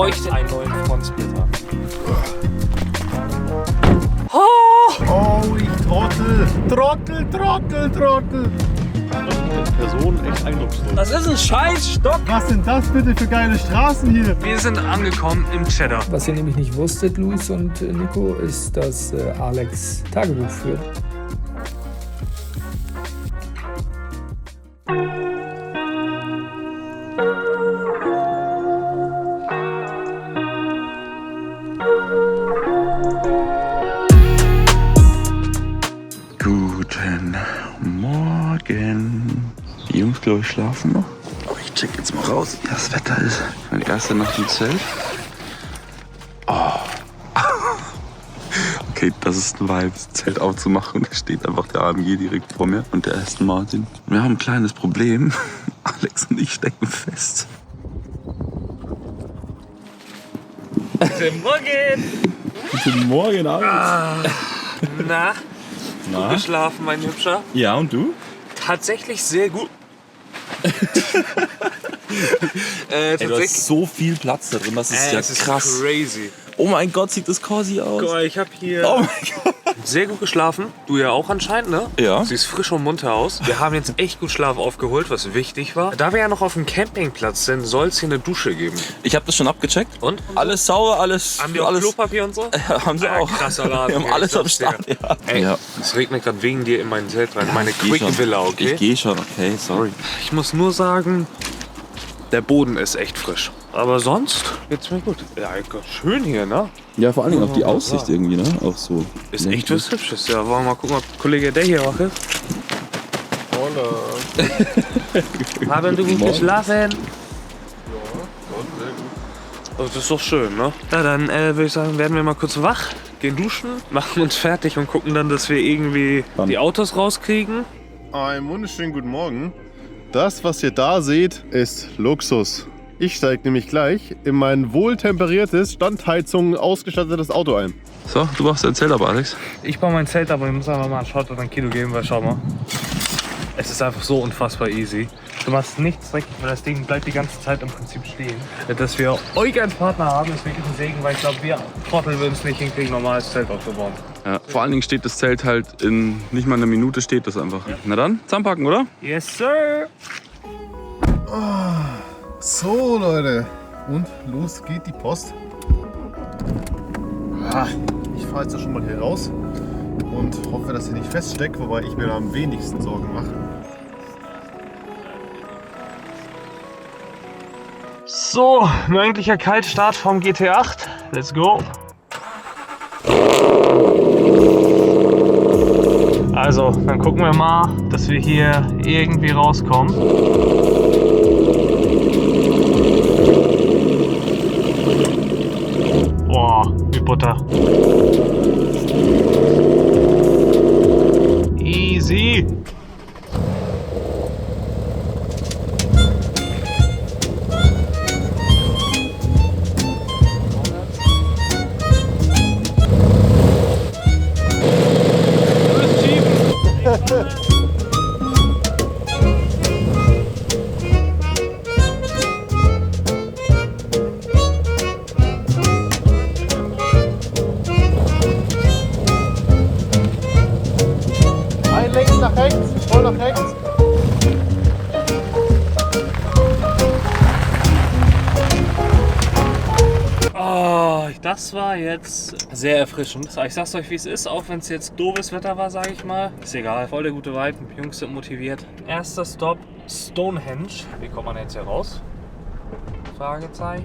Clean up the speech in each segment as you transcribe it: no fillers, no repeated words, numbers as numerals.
bräuchte einen neuen Frontsplitter. Oh, ich Trottel. Person echt eindrucksvoll. Das ist ein Scheißstock. Was sind das bitte für geile Straßen hier? Wir sind angekommen im Cheddar. Was ihr nämlich nicht wusstet, Luis und Nico, ist, dass Alex Tagebuch führt. Guten Morgen. Die Jungs, glaube ich, schlafen noch. Aber ich check jetzt mal raus, wie das Wetter ist. Meine erste Nacht im Zelt. Oh. Okay, das ist ein Vibe, das Zelt aufzumachen. Und da steht einfach der AMG direkt vor mir und der Aston Martin. Wir haben ein kleines Problem. Alex und ich stecken fest. Guten Morgen. Guten Morgen, Alex. Na? Gut geschlafen, mein Hübscher? Ja, und du? Tatsächlich sehr gut. Ey, du hast so viel Platz da drin, das ist ja es ist krass. Crazy. Oh mein Gott, sieht das cozy aus. Guck mal, ich habe hier Oh mein Gott. sehr gut geschlafen. Du ja auch anscheinend, ne? Ja. Siehst frisch und munter aus. Wir haben jetzt echt gut Schlaf aufgeholt, was wichtig war. Da wir ja noch auf dem Campingplatz sind, soll es hier eine Dusche geben. Ich habe das schon abgecheckt. Und? Alles sauber, alles. Haben die auch alles, Klopapier und so? haben sie auch. Krasser Laden. Wir haben alles am Start. Ja. Ey, Ja. es regnet gerade wegen dir in mein Zelt rein. Meine Ich geh Quick schon. Villa, okay? Ich gehe schon, okay, sorry. Ich muss nur sagen, der Boden ist echt frisch. Aber sonst geht's mir gut. Ja, Gott, schön hier, ne? Ja, vor allen Dingen auch die Ja. Aussicht irgendwie, ne? Auch so. Ist echt was Hübsches. Ja, wollen wir mal gucken, ob Kollege der hier wach ist? Hallo. Haben du gut geschlafen? Oh, das ist doch schön, ne? Ja, dann würde ich sagen, werden wir mal kurz wach, gehen duschen, machen uns fertig und gucken dann, dass wir irgendwie Dann. die Autos rauskriegen. Einen wunderschönen guten Morgen. Das, was ihr da seht, ist Luxus. Ich steige nämlich gleich in mein wohltemperiertes, Standheizung ausgestattetes Auto ein. So, du machst dein Zelt ab, Alex. Ich baue mein Zelt, aber ich muss einfach mal einen Shot oder ein Kilo geben, weil schau mal. Es ist einfach so unfassbar easy. Du machst nichts dreckig, weil das Ding bleibt die ganze Zeit im Prinzip stehen. Dass wir euch als Partner haben, ist wirklich ein Segen, weil ich glaube, wir Trottel würden es nicht hinkriegen, normales Zelt aufzubauen. Ja, vor allen Dingen steht das Zelt halt in nicht mal einer Minute steht das einfach. Ja. Na dann, zusammenpacken, oder? Yes, sir! So, Leute. Und los geht die Post. Ich fahre jetzt schon mal hier raus und hoffe, dass sie nicht feststeckt, wobei ich mir da am wenigsten Sorgen mache. So, ein eigentlicher Kaltstart vom GT8. Let's go! Also, dann gucken wir mal, dass wir hier irgendwie rauskommen. Boah, wie Butter. Easy. Einlenken nach rechts, voll nach rechts. Oh, das war jetzt sehr erfrischend. Ich sag's euch, wie es ist, auch wenn es jetzt doofes Wetter war, sage ich mal. Ist egal, voll der gute Vibe, die Jungs sind motiviert. Erster Stop, Stonehenge. Wie kommt man jetzt hier raus? Fragezeichen.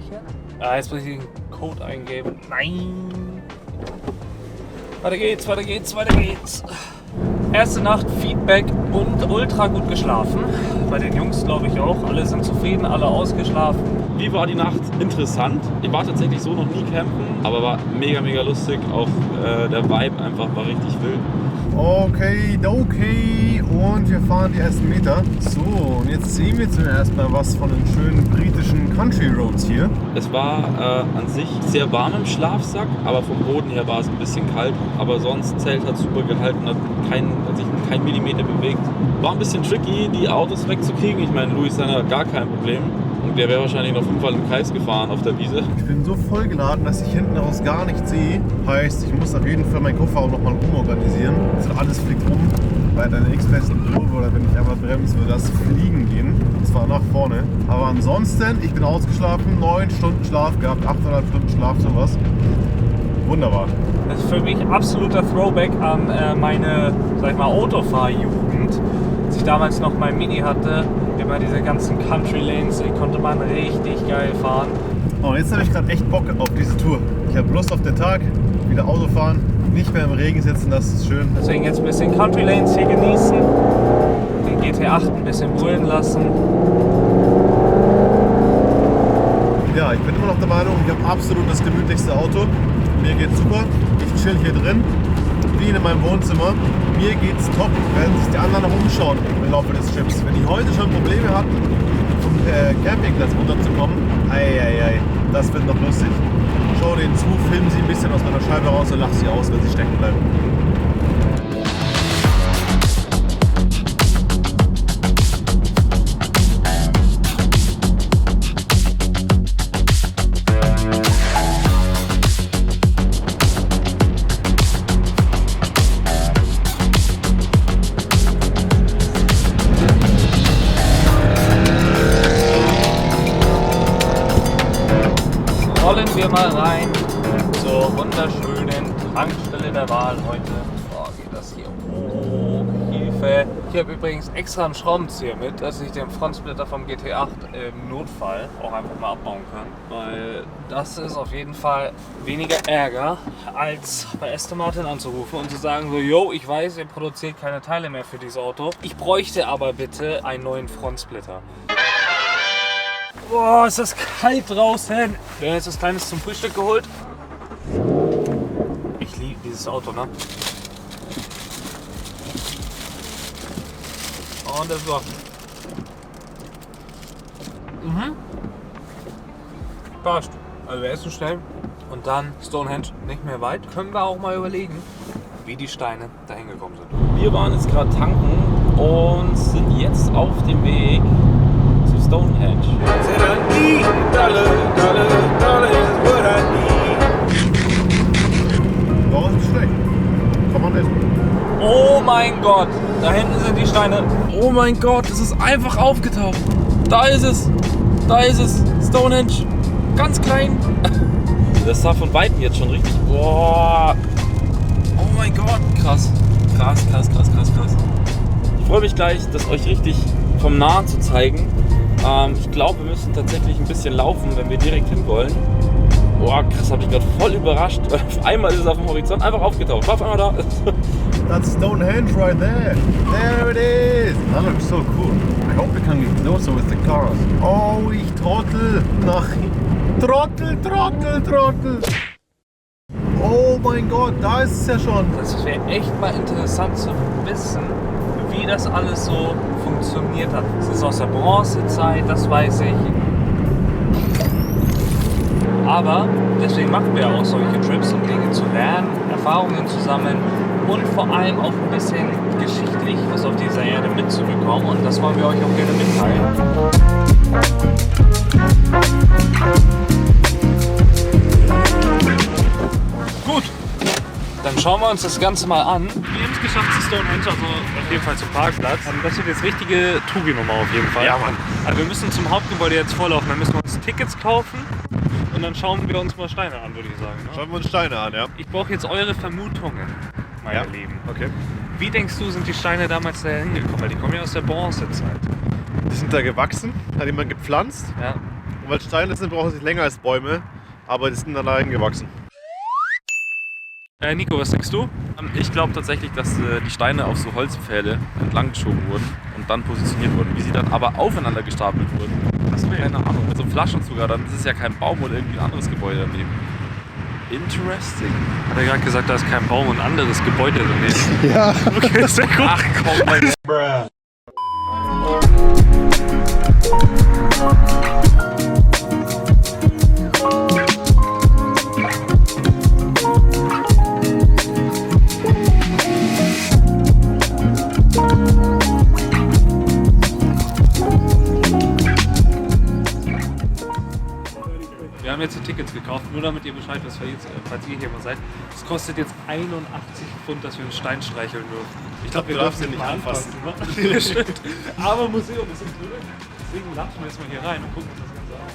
Jetzt muss ich den Code eingeben. Nein! Weiter geht's, weiter geht's, weiter geht's. Erste Nacht, Feedback und ultra gut geschlafen. Bei den Jungs glaube ich auch. Alle sind zufrieden, alle ausgeschlafen. Wie war die Nacht? Interessant. Ich war tatsächlich so noch nie campen, aber war mega, mega lustig. Auch der Vibe einfach war richtig wild. Okay, und wir fahren die ersten Meter. So, und jetzt sehen wir zuerst mal was von den schönen britischen Country Roads hier. Es war an sich sehr warm im Schlafsack, aber vom Boden her war es ein bisschen kalt. Aber sonst, Zelt hat super gehalten, hat sich kein Millimeter bewegt. War ein bisschen tricky, die Autos wegzukriegen. Ich meine, Luis hat gar kein Problem. Und der wäre wahrscheinlich noch 5-mal im Kreis gefahren auf der Wiese. Ich bin so vollgeladen, dass ich hinten raus gar nichts sehe. Heißt, ich muss auf jeden Fall meinen Kofferraum nochmal umorganisieren. Also alles fliegt rum. Bei einer x-festen Kurve oder wenn ich einmal bremse, würde das fliegen gehen. Und zwar nach vorne. Aber ansonsten, ich bin ausgeschlafen, 9 Stunden Schlaf gehabt, 8,5 Stunden Schlaf, sowas. Wunderbar. Das ist für mich absoluter Throwback an meine, sag ich mal, Autofahrjugend. Als ich damals noch mein Mini hatte, immer diese ganzen Country Lanes, die konnte man richtig geil fahren. Oh, jetzt habe ich gerade echt Bock auf diese Tour. Ich habe Lust auf den Tag, wieder Auto fahren, nicht mehr im Regen sitzen, das ist schön. Deswegen jetzt ein bisschen Country Lanes hier genießen, den GT8 ein bisschen brüllen lassen. Ja, ich bin immer noch der Meinung, ich habe absolut das gemütlichste Auto. Mir geht's super. Ich chill hier drin, bin in meinem Wohnzimmer. Mir geht's top. Werden sich die anderen noch umschauen im Laufe des Trips. Wenn die heute schon Probleme hatten, vom Campingplatz runterzukommen, das wird noch lustig. Schau denen zu, filmen sie ein bisschen aus meiner Scheibe raus und lach sie aus, wenn sie stecken bleiben. Rollen wir mal rein zur wunderschönen Tankstelle der Wahl heute. Oh, geht das hier hoch, Hilfe. Ich habe übrigens extra einen Schraubenzieher mit, dass ich den Frontsplitter vom GT8 im Notfall auch einfach mal abbauen kann. Weil das ist auf jeden Fall weniger Ärger, als bei Aston Martin anzurufen und zu sagen so, yo, ich weiß, ihr produziert keine Teile mehr für dieses Auto. Ich bräuchte aber bitte einen neuen Frontsplitter. Boah, ist das kalt draußen. Wir haben jetzt was Kleines zum Frühstück geholt. Ich liebe dieses Auto, ne? Und das war. Passt. Also wir essen schnell. Und dann Stonehenge nicht mehr weit. Können wir auch mal überlegen, wie die Steine dahin gekommen sind. Wir waren jetzt gerade tanken und sind jetzt auf dem Weg zu Stonehenge. Warum ist es schlecht? Kann man essen. Oh mein Gott, da hinten sind die Steine. Oh mein Gott, es ist einfach aufgetaucht. Da ist es. Da ist es. Stonehenge. Ganz klein. Das sah von Weitem jetzt schon richtig. Boah. Oh mein Gott. Krass. Krass. Ich freue mich gleich, das euch richtig vom Nahen zu zeigen. Ich glaube, wir müssen tatsächlich ein bisschen laufen, wenn wir direkt hin wollen. Boah, krass, habe ich gerade voll überrascht. Auf einmal ist es auf dem Horizont einfach aufgetaucht. War auf einmal da. That's Stonehenge right there. There it is. That looks so cool. I hope we can get closer with the cars. Oh, ich trottel. Nein. Trottel. Oh mein Gott, da ist es ja schon. Das wäre echt mal interessant zu wissen, wie das alles so funktioniert hat. Es ist aus der Bronzezeit, das weiß ich. Aber deswegen machen wir auch solche Trips, um Dinge zu lernen, Erfahrungen zu sammeln und vor allem auch ein bisschen geschichtlich was auf dieser Erde mitzubekommen. Und das wollen wir euch auch gerne mitteilen. Gut, dann schauen wir uns das Ganze mal an. Wir haben es geschafft zu Stonehenge, also auf jeden Fall zum Parkplatz. Das wird jetzt richtige Touri-Nummer auf jeden Fall. Ja, Mann. Also wir müssen zum Hauptgebäude jetzt vorlaufen, dann müssen wir uns Tickets kaufen und dann schauen wir uns mal Steine an, würde ich sagen. Ne? Schauen wir uns Steine an, ja? Ich brauche jetzt eure Vermutungen, meine Lieben. Okay. Wie denkst du, sind die Steine damals da hingekommen? Weil die kommen ja aus der Bronzezeit. Die sind da gewachsen, hat jemand gepflanzt. Ja. Und weil Steine sind, brauchen sie länger als Bäume. Aber die sind dann dahin gewachsen. Nico, was denkst du? Ich glaube tatsächlich, dass die Steine auf so Holzpfähle entlang geschoben wurden und dann positioniert wurden. Wie sie dann aber aufeinander gestapelt wurden. Das wäre keine Ahnung. Mit so einem Flaschenzug, dann ist es ja kein Baum oder irgendwie ein anderes Gebäude daneben. Interesting. Hat er gerade gesagt, da ist kein Baum und ein anderes Gebäude daneben? Ja. Okay, sehr gut. Ach komm, Alter. jetzt die Tickets gekauft, nur damit ihr Bescheid wisst, falls ihr hier mal seid. Es kostet jetzt 81 Pfund, dass wir einen Stein streicheln dürfen. Ich glaube, wir dürfen den nicht anfassen. Ne? Stimmt. Aber Museum ist im Drin. Deswegen latschen wir jetzt mal hier rein und gucken uns das Ganze an.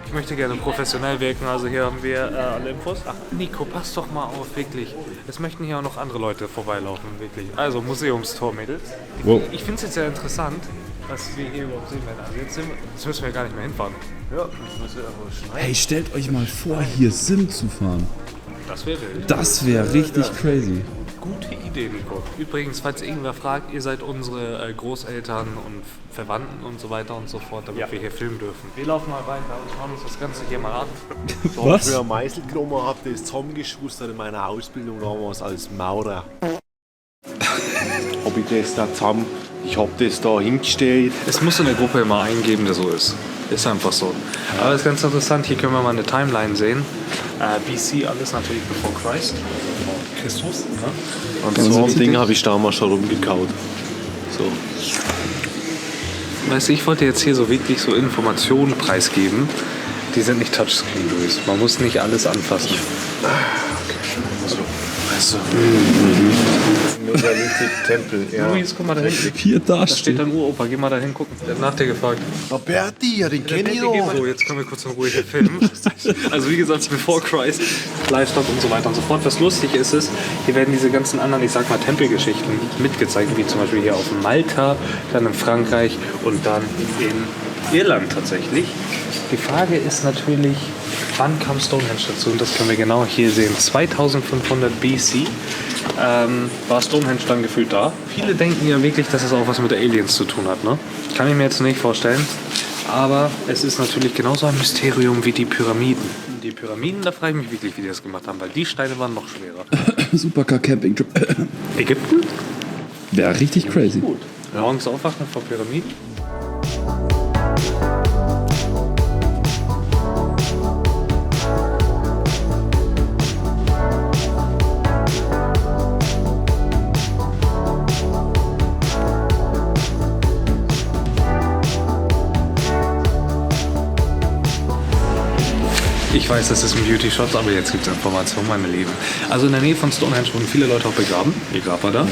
Ich möchte gerne professionell wirken, also hier haben wir alle Infos. Ach, Nico, pass doch mal auf, wirklich. Es möchten hier auch noch andere Leute vorbeilaufen, wirklich. Also, Museumstor, Mädels. Wow. Ich finde es jetzt sehr interessant, was wir hier überhaupt sehen werden. Also jetzt müssen wir gar nicht mehr hinfahren. Ja, das müssen wir aber schneiden. Hey, stellt euch mal vor, hier Sim zu fahren. Das wäre wild. Das wäre richtig crazy. Gute Idee, Nico. Übrigens, falls irgendwer fragt, ihr seid unsere Großeltern und Verwandten und so weiter und so fort, damit wir hier filmen dürfen. Wir laufen mal weiter und schauen uns das Ganze hier mal an. So, ich früher Meißel genommen, habe das zusammengeschustert in meiner Ausbildung damals als Maurer. Hab ich das da zusammen, ich hab das da hingestellt. Es muss in der Gruppe immer einen geben, der so ist. Ist einfach so. Aber das ist ganz interessant, hier können wir mal eine Timeline sehen. BC, alles natürlich bevor Christ. Christus. Ne? Und so ein Ding habe ich damals schon rumgekaut. So. Weißt du, ich wollte jetzt hier so wirklich so Informationen preisgeben. Die sind nicht Touchscreen, Luis. Man muss nicht alles anfassen. So. Weißt du. Tempel, ja. Luis, guck mal da hinten. Hier da Da steht dein Uropa, geh mal da hin gucken. Der hat nach dir gefragt. Berti, ja, den kenn ich doch. So, jetzt können wir kurz in Ruhe hier filmen. Also wie gesagt, bevor Christ, Livestock und so weiter und so fort. Was lustig ist, hier werden diese ganzen anderen, ich sag mal, Tempelgeschichten mitgezeigt, wie zum Beispiel hier auf Malta, dann in Frankreich und dann in Irland tatsächlich. Die Frage ist natürlich, wann kam Stonehenge dazu? Und das können wir genau hier sehen. 2500 BC war Stonehenge dann gefühlt da. Viele denken ja wirklich, dass es auch was mit der Aliens zu tun hat. Ne? Kann ich mir jetzt nicht vorstellen. Aber es ist natürlich genauso ein Mysterium wie die Pyramiden. Die Pyramiden, da frage ich mich wirklich, wie die das gemacht haben, weil die Steine waren noch schwerer. Supercar Camping Trip. Ägypten? Wäre richtig crazy. Gut. Morgens aufwachen vor Pyramiden. Ich weiß, das ist ein Beauty-Shot, aber jetzt gibt es Informationen, meine Lieben. Also in der Nähe von Stonehenge wurden viele Leute auch begraben. Ihr Grab war da.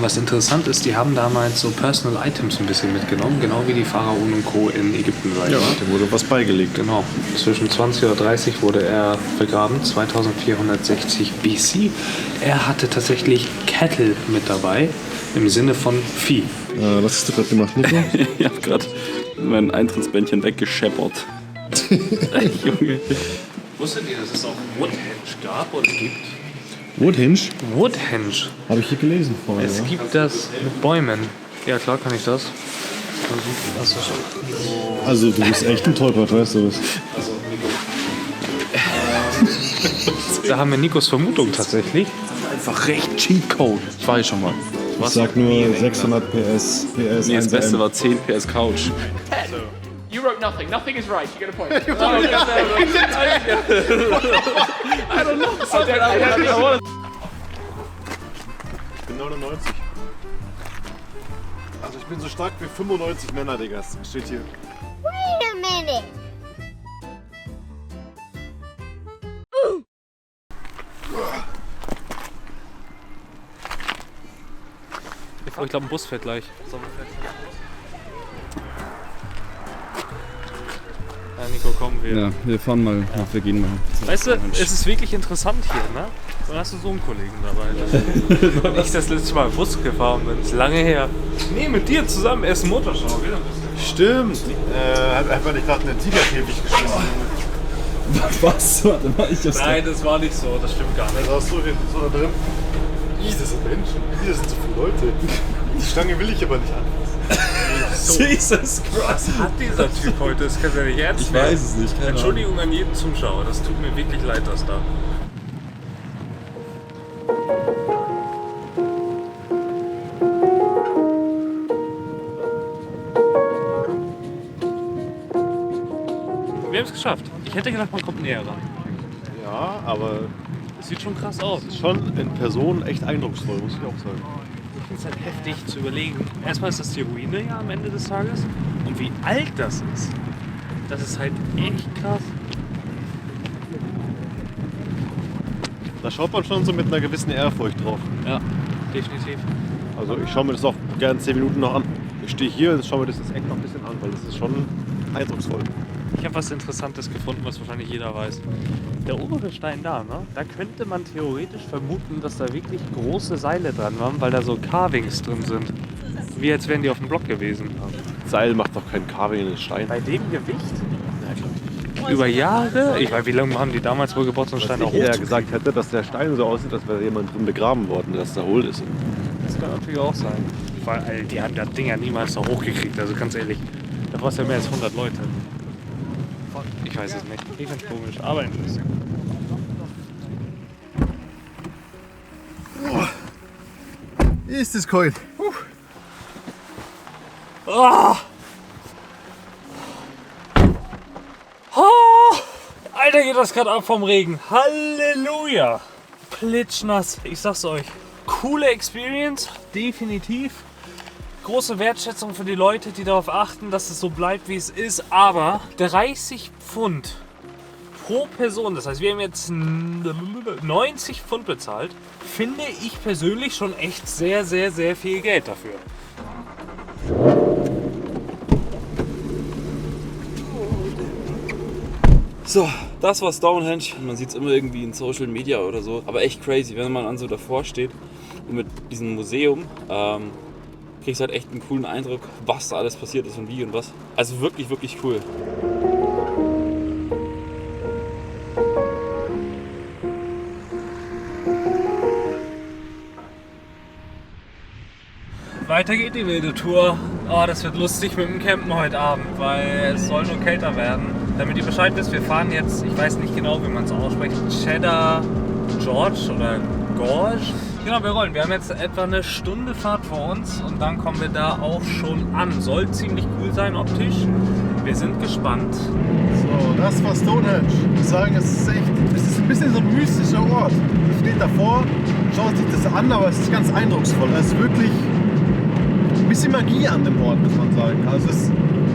Was interessant ist, die haben damals so Personal Items ein bisschen mitgenommen, genau wie die Pharaonen und Co. in Ägypten. Ja, dem wurde was beigelegt. Genau. Zwischen 20 oder 30 wurde er begraben, 2460 BC. Er hatte tatsächlich Cattle mit dabei, im Sinne von Vieh. Was hast du gerade gemacht, Nico? Ich hab gerade mein Eintrittsbändchen weggescheppert. Junge. Wusstet ihr, dass es auch Woodhenge gab oder gibt? Woodhenge? Woodhenge. Habe ich hier gelesen vorher. Es gibt das mit Bäumen. Ja, klar kann ich das. Also du bist echt ein Tollpatsch, weißt du das? Da haben wir Nikos Vermutung tatsächlich. Einfach recht Cheatcode. Ich war hier schon mal. Ich sag nur 600 PS. Nee, das Beste war 10 PS Couch. You wrote nothing. Nothing is right. You get a point. I don't know. Ich bin 99. Also ich bin so stark wie 95 Männer, Digga. Das steht hier. Wait a minute. Ich glaube, ein Bus fährt gleich. Ja, Nico, kommen wir. Ja, wir fahren mal. Wir gehen mal. Weißt du, es ist wirklich interessant hier, ne? Dann hast du so einen Kollegen dabei. Und ich das letzte Mal Bus gefahren bin. Ist lange her. Nee, mit dir zusammen essen Motorschau. Wieder. Stimmt. Hat einfach nicht gerade einen Tigerkäfig geschossen. Was? Warte mal, ich hab's. Nein, das war nicht so. Das stimmt gar nicht. Da saß so da drin. Das sind Menschen. Das sind zu viele Leute. Die Stange will ich aber nicht anfassen. Jesus Christ. Was hat dieser Typ heute? Das kann ja nicht ernst Ich werden. weiß es nicht. Keine Ahnung. Entschuldigung an jeden Zuschauer. Das tut mir wirklich leid, dass da. Wir haben es geschafft. Ich hätte gedacht, man kommt näher ran. Ja, aber Das sieht schon krass aus. schon in Person echt eindrucksvoll, muss ich auch sagen. Ich finde es halt heftig zu überlegen. Erstmal ist das die Ruine ja am Ende des Tages. Und wie alt das ist halt echt krass. Da schaut man schon so mit einer gewissen Ehrfurcht drauf. Ja, definitiv. Also ich schaue mir das auch gerne 10 Minuten noch an. Ich stehe hier und schaue mir das jetzt echt noch ein bisschen an, weil das ist schon eindrucksvoll. Ich habe was Interessantes gefunden, was wahrscheinlich jeder weiß. Der obere Stein da, ne? Da könnte man theoretisch vermuten, dass da wirklich große Seile dran waren, weil da so Carvings drin sind. Wie als wären die auf dem Block gewesen. Seil macht doch keinen Carving in den Stein. Bei dem Gewicht? Über Jahre? Ich weiß, wie lange haben die damals wohl gebraucht, so einen Stein Was auch ich eher hochzukriegen? gesagt hätte, dass der Stein so aussieht, als wäre jemand drin begraben worden, dass der hohl ist. Das kann natürlich auch sein. Weil die haben das Ding ja niemals noch hochgekriegt, also ganz ehrlich. Da war es ja mehr als 100 Leute. Ich weiß es nicht. Ich find's komisch, aber interessant. Ist es kalt? Oh! Oh! Alter, geht das gerade ab vom Regen. Halleluja! Plitschnass, ich sag's euch. Coole Experience, definitiv. Große Wertschätzung für die Leute, die darauf achten, dass es so bleibt, wie es ist. Aber 30 Pfund pro Person, das heißt, wir haben jetzt 90 Pfund bezahlt, finde ich persönlich schon echt sehr, sehr, sehr viel Geld dafür. So, das war Stonehenge. Man sieht es immer irgendwie in Social Media oder so. Aber echt crazy, wenn man dann so davor steht und mit diesem Museum kriegst du halt echt einen coolen Eindruck, was da alles passiert ist und wie und was. Also wirklich, wirklich cool. Weiter geht die wilde Tour. Oh, das wird lustig mit dem Campen heute Abend, weil es soll nur kälter werden. Damit ihr Bescheid wisst, wir fahren jetzt, ich weiß nicht genau, wie man es ausspricht, Cheddar Gorge oder Gorge. Genau, wir rollen. Wir haben jetzt etwa eine Stunde Fahrt vor uns und dann kommen wir da auch schon an. Soll ziemlich cool sein optisch. Wir sind gespannt. So, das war Stonehenge. Ich muss sagen, es ist ein bisschen so ein mystischer Ort. Man steht davor, schaut sich das an, aber es ist ganz eindrucksvoll. Es ist wirklich ein bisschen Magie an dem Ort, muss man sagen. Also es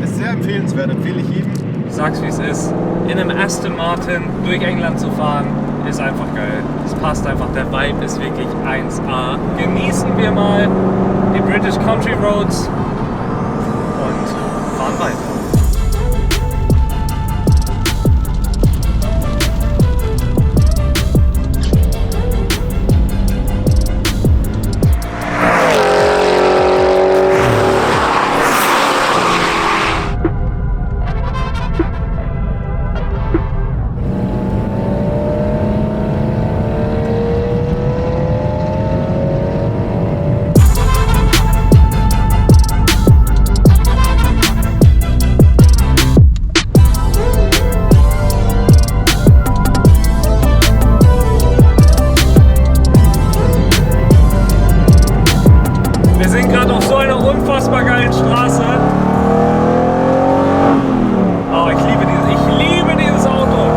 ist sehr empfehlenswert, empfehle ich jedem. Ich sag's wie es ist. In einem Aston Martin durch England zu fahren, ist einfach geil. Es passt einfach, der Vibe ist wirklich 1A. Genießen wir mal die British Country Roads und fahren weiter. Wir sind gerade auf so einer unfassbar geilen Straße. Oh, ich liebe dieses Auto.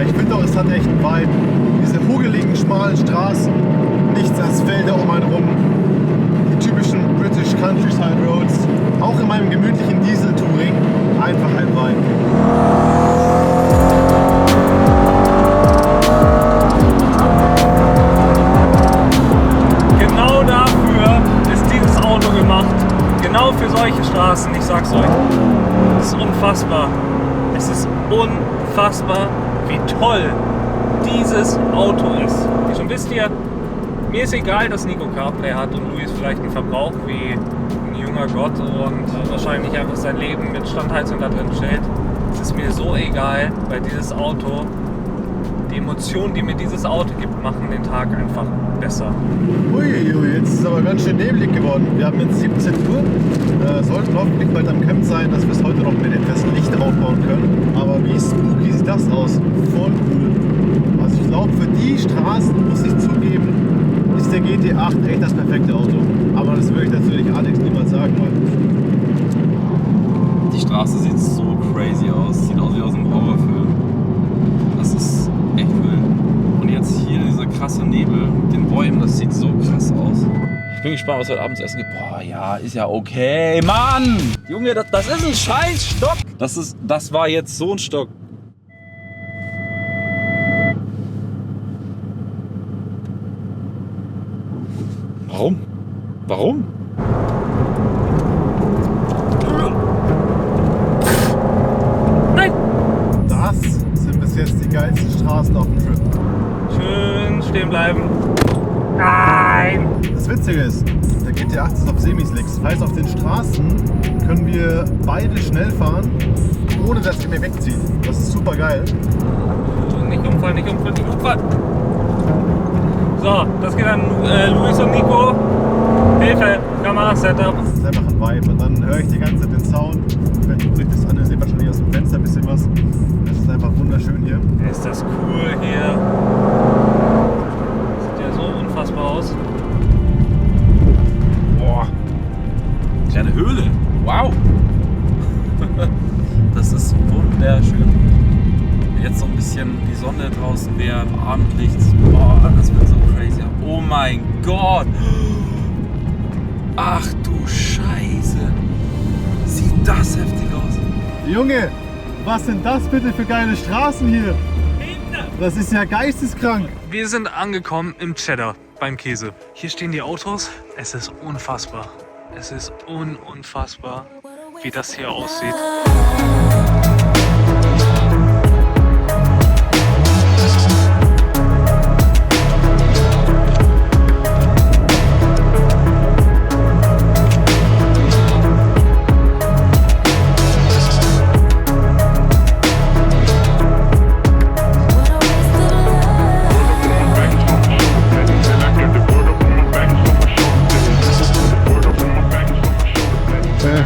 Ich finde auch, es hat echt einen Vibe. Diese hugeligen, schmalen Straßen, nichts als Felder um einen rum. Die typischen British Countryside Roads. Auch in meinem gemütlichen Diesel-Touring einfach ein Vibe. Genau dafür ist dieses Auto gemacht. Genau für solche Straßen, ich sag's euch. Es ist unfassbar. Es ist unfassbar, wie toll dieses Auto ist. Schon wisst ihr, mir ist egal, dass Nico CarPlay hat und Luis vielleicht einen Verbrauch wie ein junger Gott und wahrscheinlich einfach sein Leben mit Standheizung da drin steht. Es ist mir so egal, weil dieses Auto, die Emotionen, die mir dieses Auto gibt, machen den Tag einfach besser. Uiuiui, jetzt ist es aber ganz schön neblig geworden. Wir haben jetzt 17 Uhr. Sollten hoffentlich bald am Camp sein, dass wir es heute noch mit etwas Licht aufbauen können. Aber wie spooky sieht das aus? Voll cool. Also ich glaube, für die Straßen, muss ich zugeben, ist der GT8 echt das perfekte Auto. Aber das würde ich natürlich Alex niemals sagen wollen. Die Straße sieht so crazy aus. Sieht aus wie aus einem Horrorfilm. Das ist echt wild. Und jetzt hier dieser krasse Nebel mit den Bäumen, das sieht so krass aus. Ich bin gespannt, was heute Abend zu essen gibt. Boah, ja, ist ja okay. Mann! Junge, das ist ein Scheißstock. Das war jetzt so ein Stock. Warum? Warum? Das sind bis jetzt die geilsten Straßen auf dem Trip. Schön stehen bleiben. Nein! Das Witzige ist, der GT8 ist auf Semislicks. Heißt, auf den Straßen können wir beide schnell fahren, ohne dass er mir wegzieht. Das ist super geil. Nicht umfallen, nicht umfallen, nicht umfallen. So, das geht an Luis und Nico. Hilfe, Kamera-Setup. Das ist einfach ein Vibe. Und dann höre ich die ganze Zeit den Sound. Wenn du bricht das an, ihr seht wahrscheinlich aus dem Fenster ein bisschen was. Das ist einfach wunderschön hier. Ist das cool hier. Sieht ja so unfassbar aus. Boah. Kleine Höhle. Wow. Das ist wunderschön. Jetzt so ein bisschen die Sonne draußen wäre, Abendlicht. Boah, das wird so crazy. Oh mein Gott. Ach du Scheiße. Sieht das heftig aus. Junge, was sind das bitte für geile Straßen hier? Das ist ja geisteskrank. Wir sind angekommen im Cheddar beim Käse. Hier stehen die Autos. Es ist unfassbar. Es ist unfassbar, wie das hier aussieht.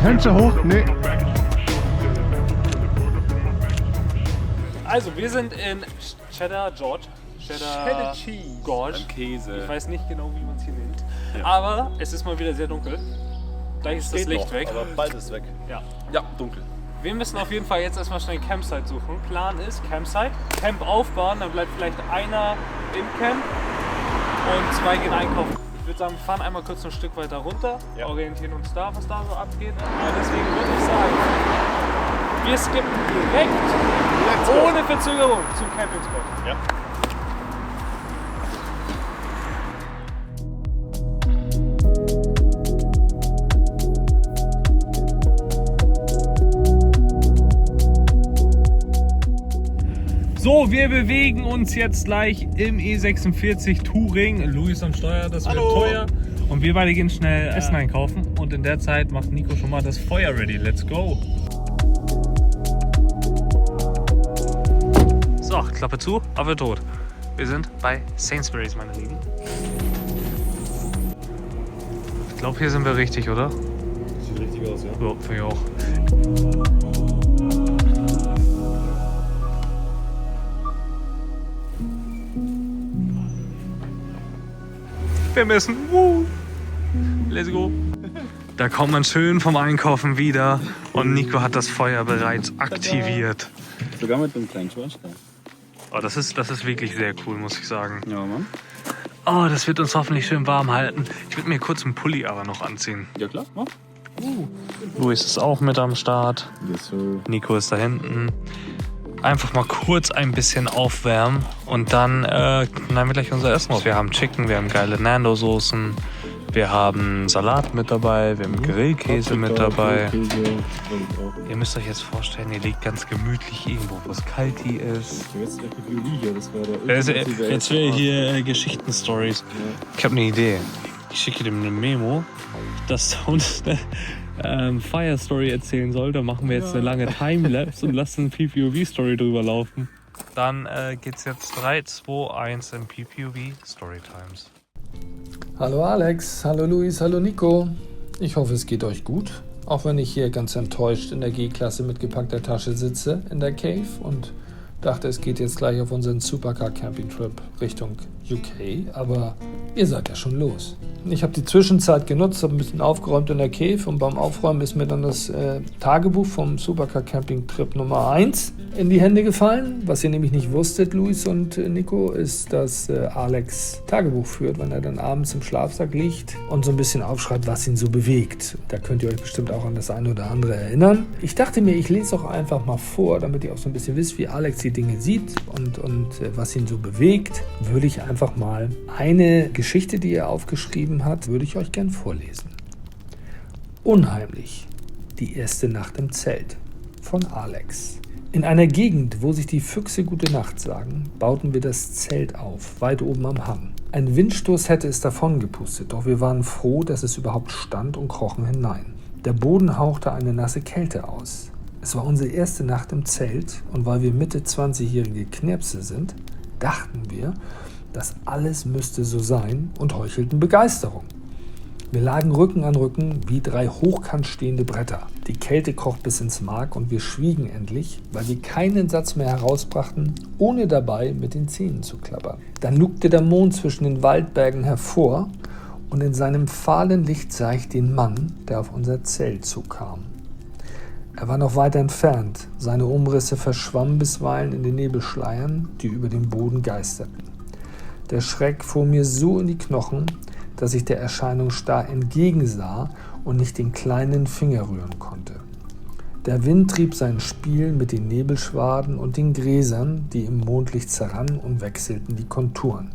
Händchen hoch? Nee. Also, wir sind in Cheddar Gorge. Cheddar Gorge. Käse. Ich weiß nicht genau, wie man es hier nennt. Aber es ist mal wieder sehr dunkel. Gleich ist das Licht weg. Aber bald ist weg. Ja. Ja, dunkel. Wir müssen auf jeden Fall jetzt erstmal schnell ein Campsite suchen. Plan ist Campsite, Camp aufbauen, dann bleibt vielleicht einer im Camp und 2 gehen einkaufen. Ich würde sagen, wir fahren einmal kurz ein Stück weiter runter, orientieren uns da, was da so abgeht. Aber deswegen würde ich sagen, wir skippen direkt, ohne Verzögerung, zum Campingspot. Ja. So, wir bewegen uns jetzt gleich im E46 Touring. Luis am Steuer, das wird teuer. Und wir beide gehen schnell Essen einkaufen. Und in der Zeit macht Nico schon mal das Feuer ready. Let's go! So, Klappe zu, aber tot. Wir sind bei Sainsbury's, meine Lieben. Ich glaube, hier sind wir richtig, oder? Sieht richtig aus, ja. Ja, finde ich auch. Wir müssen. Let's go. Da kommt man schön vom Einkaufen wieder und Nico hat das Feuer bereits aktiviert. Sogar mit einem kleinen Schwarzstein. Oh, das ist wirklich sehr cool, muss ich sagen. Ja, Mann. Oh, das wird uns hoffentlich schön warm halten. Ich würde mir kurz einen Pulli aber noch anziehen. Ja, klar. Mach. Luis ist auch mit am Start. Yes, sir. Nico ist da hinten. Einfach mal kurz ein bisschen aufwärmen und dann knallen wir gleich unser Essen raus. Wir haben Chicken, wir haben geile Nando-Soßen, wir haben Salat mit dabei, wir haben Grillkäse mit dabei. Ihr müsst euch jetzt vorstellen, ihr liegt ganz gemütlich irgendwo, wo es kalt hier ist. Jetzt wäre hier Geschichten-Stories. Ich habe eine Idee. Ich schicke dem eine Memo, dass er uns eine Fire Story erzählen soll. Da machen wir jetzt eine lange Timelapse und lassen eine PPOV Story drüber laufen. Dann geht's jetzt 3, 2, 1 in PPOV Storytimes. Hallo Alex, hallo Luis, hallo Nico. Ich hoffe, es geht euch gut. Auch wenn ich hier ganz enttäuscht in der G-Klasse mit gepackter Tasche sitze in der Cave und dachte, es geht jetzt gleich auf unseren Supercar Camping Trip Richtung UK, aber ihr seid ja schon los. Ich habe die Zwischenzeit genutzt, habe ein bisschen aufgeräumt in der Cave und beim Aufräumen ist mir dann das Tagebuch vom Supercar Camping Trip Nummer 1 in die Hände gefallen. Was ihr nämlich nicht wusstet, Luis und Nico, ist, dass Alex Tagebuch führt, wenn er dann abends im Schlafsack liegt und so ein bisschen aufschreibt, was ihn so bewegt. Da könnt ihr euch bestimmt auch an das eine oder andere erinnern. Ich dachte mir, ich lese auch einfach mal vor, damit ihr auch so ein bisschen wisst, wie Alex die Dinge sieht und was ihn so bewegt. Würde ich einfach mal eine Geschichte, die er aufgeschrieben hat, würde ich euch gern vorlesen. Unheimlich. Die erste Nacht im Zelt von Alex. In einer Gegend, wo sich die Füchse gute Nacht sagen, bauten wir das Zelt auf, weit oben am Hang. Ein Windstoß hätte es davon gepustet, doch wir waren froh, dass es überhaupt stand und krochen hinein. Der Boden hauchte eine nasse Kälte aus. Es war unsere erste Nacht im Zelt und weil wir Mitte 20-jährige Knirpse sind, dachten wir, das alles müsste so sein und heuchelten Begeisterung. Wir lagen Rücken an Rücken wie 3 hochkant stehende Bretter. Die Kälte kroch bis ins Mark und wir schwiegen endlich, weil wir keinen Satz mehr herausbrachten, ohne dabei mit den Zähnen zu klappern. Dann lugte der Mond zwischen den Waldbergen hervor und in seinem fahlen Licht sah ich den Mann, der auf unser Zelt zukam. Er war noch weit entfernt, seine Umrisse verschwammen bisweilen in den Nebelschleiern, die über dem Boden geisterten. Der Schreck fuhr mir so in die Knochen, dass ich der Erscheinung starr entgegensah und nicht den kleinen Finger rühren konnte. Der Wind trieb sein Spiel mit den Nebelschwaden und den Gräsern, die im Mondlicht zerrannen und wechselten die Konturen.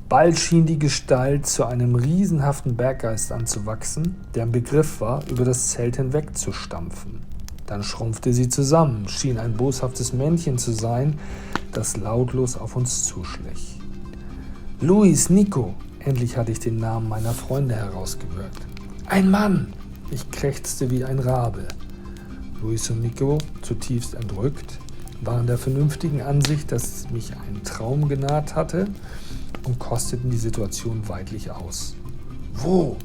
Bald schien die Gestalt zu einem riesenhaften Berggeist anzuwachsen, der im Begriff war, über das Zelt hinweg zu stampfen. Dann schrumpfte sie zusammen, schien ein boshaftes Männchen zu sein, das lautlos auf uns zuschlich. Luis, Nico! Endlich hatte ich den Namen meiner Freunde herausgewirkt. Ein Mann! Ich krächzte wie ein Rabe. Luis und Nico, zutiefst entrückt, waren der vernünftigen Ansicht, dass mich ein Traum genaht hatte und kosteten die Situation weidlich aus. Wo?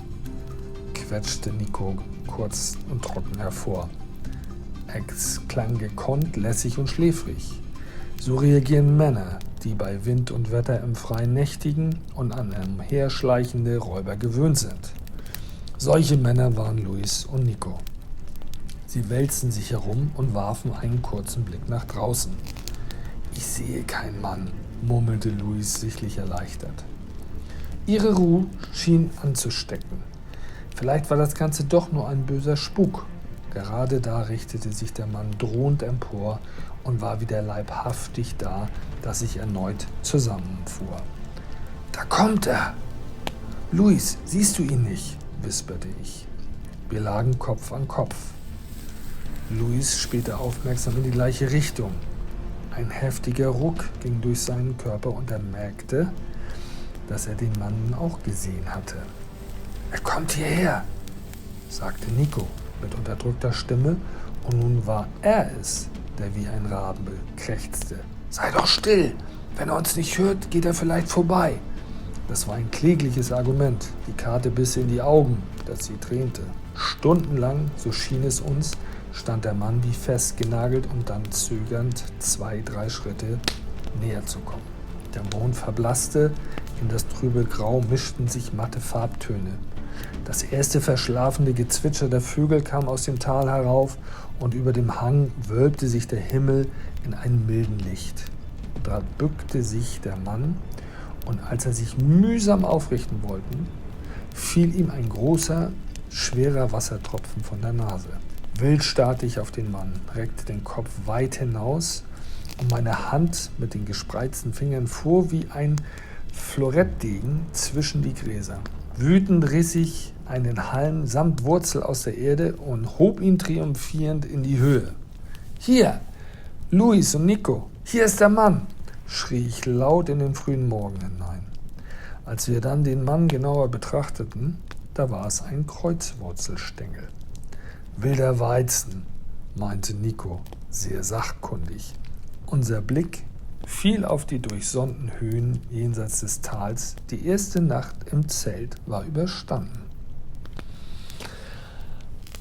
Quetschte Nico kurz und trocken hervor. Es klang gekonnt, lässig und schläfrig. So reagieren Männer, die bei Wind und Wetter im Freien nächtigen und an umherschleichende Räuber gewöhnt sind. Solche Männer waren Luis und Nico. Sie wälzten sich herum und warfen einen kurzen Blick nach draußen. Ich sehe keinen Mann, murmelte Luis sichtlich erleichtert. Ihre Ruhe schien anzustecken. Vielleicht war das Ganze doch nur ein böser Spuk. Gerade da richtete sich der Mann drohend empor und war wieder leibhaftig da, dass ich erneut zusammenfuhr. Da kommt er! Luis, siehst du ihn nicht? Wisperte ich. Wir lagen Kopf an Kopf. Luis spähte aufmerksam in die gleiche Richtung. Ein heftiger Ruck ging durch seinen Körper und er merkte, dass er den Mann auch gesehen hatte. Er kommt hierher, sagte Nico mit unterdrückter Stimme, und nun war er es, der wie ein Rabe krächzte. Sei doch still! Wenn er uns nicht hört, geht er vielleicht vorbei. Das war ein klägliches Argument. Die Karte biss in die Augen, dass sie tränte. Stundenlang, so schien es uns, stand der Mann wie festgenagelt und dann zögernd 2-3 Schritte näher zu kommen. Der Mond verblasste, in das trübe Grau mischten sich matte Farbtöne. Das erste verschlafene Gezwitscher der Vögel kam aus dem Tal herauf und über dem Hang wölbte sich der Himmel in einem milden Licht. Da bückte sich der Mann und als er sich mühsam aufrichten wollte, fiel ihm ein großer, schwerer Wassertropfen von der Nase. Wild starrte ich auf den Mann, reckte den Kopf weit hinaus und meine Hand mit den gespreizten Fingern fuhr wie ein Florettdegen zwischen die Gräser. Wütend riss ich einen Halm samt Wurzel aus der Erde und hob ihn triumphierend in die Höhe. Hier, Luis und Nico, hier ist der Mann, schrie ich laut in den frühen Morgen hinein. Als wir dann den Mann genauer betrachteten, da war es ein Kreuzwurzelstängel. Wilder Weizen, meinte Nico, sehr sachkundig. Unser Blick fiel auf die durchsonnten Höhen jenseits des Tals. Die erste Nacht im Zelt war überstanden.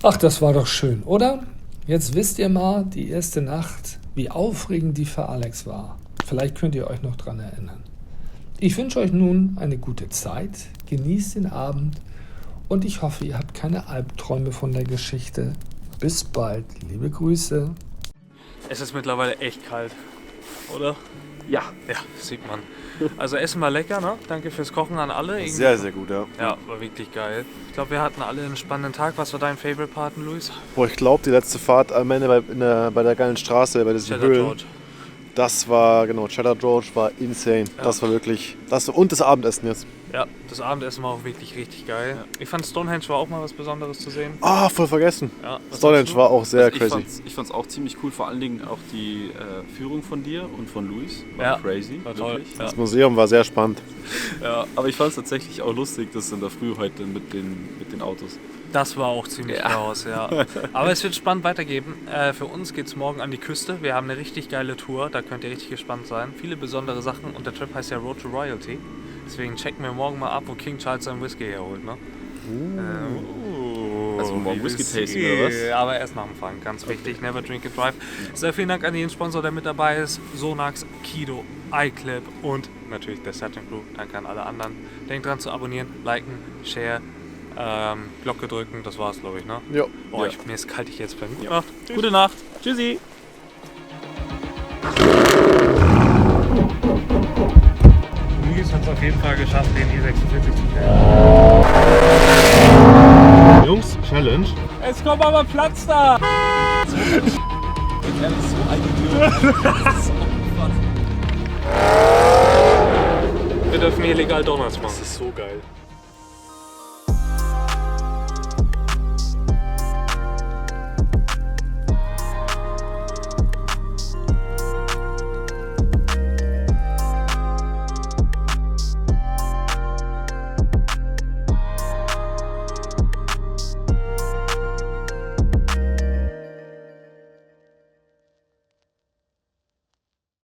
Ach, das war doch schön, oder? Jetzt wisst ihr mal, die erste Nacht, wie aufregend die für Alex war. Vielleicht könnt ihr euch noch dran erinnern. Ich wünsche euch nun eine gute Zeit, genießt den Abend und ich hoffe, ihr habt keine Albträume von der Geschichte. Bis bald, liebe Grüße. Es ist mittlerweile echt kalt, oder? Ja. Ja, sieht man. Also Essen war lecker, ne? Danke fürs Kochen an alle. Irgendwie- Sehr, sehr gut, ja. Ja, war wirklich geil. Ich glaube, wir hatten alle einen spannenden Tag. Was war dein Favorite Part, Luis? Boah, ich glaube, die letzte Fahrt am Ende bei der geilen Straße, bei diesen Cheddar Höhlen. George. Das war, genau, Cheddar George war insane. Ja. Das war wirklich, und das Abendessen jetzt. Ja, das Abendessen war auch wirklich richtig geil. Ich fand Stonehenge war auch mal was Besonderes zu sehen. Ah, voll vergessen. Ja, was Stonehenge sagst du? war auch sehr Also crazy. ich fand's auch ziemlich cool, vor allen Dingen auch die Führung von dir und von Luis. War Ja, crazy. war toll. wirklich. Ja. Das Museum war sehr spannend. Ja, aber ich fand es tatsächlich auch lustig, das in der Früh heute mit den Autos. Das war auch ziemlich Chaos, ja. Aber es wird spannend weitergehen. Für uns geht es morgen an die Küste. Wir haben eine richtig geile Tour, da könnt ihr richtig gespannt sein. Viele besondere Sachen und der Trip heißt ja Road to Royalty. Deswegen checken wir morgen mal ab, wo King Charles seinen Whisky herholt, ne? Also morgen wie Whisky-Tasting Whisky. oder was? Aber erst nach dem Fahren, ganz wichtig. Never drink and drive. Sehr vielen Dank an jeden Sponsor, der mit dabei ist. Sonax, Kido, iClip und natürlich der Saturn Crew. Danke an alle anderen. Denkt dran zu abonnieren, liken, share, Glocke drücken. Das war's, glaube ich, ne? Ja. Oh, mir ist kalt, ich jetzt bin. Gute Nacht. Gute Nacht. Tschüssi. Luis hat es auf jeden Fall geschafft, den E46 zu klären. Jungs, Challenge. Es kommt aber Platz da! Wir dürfen hier legal Donuts machen. Das ist so geil.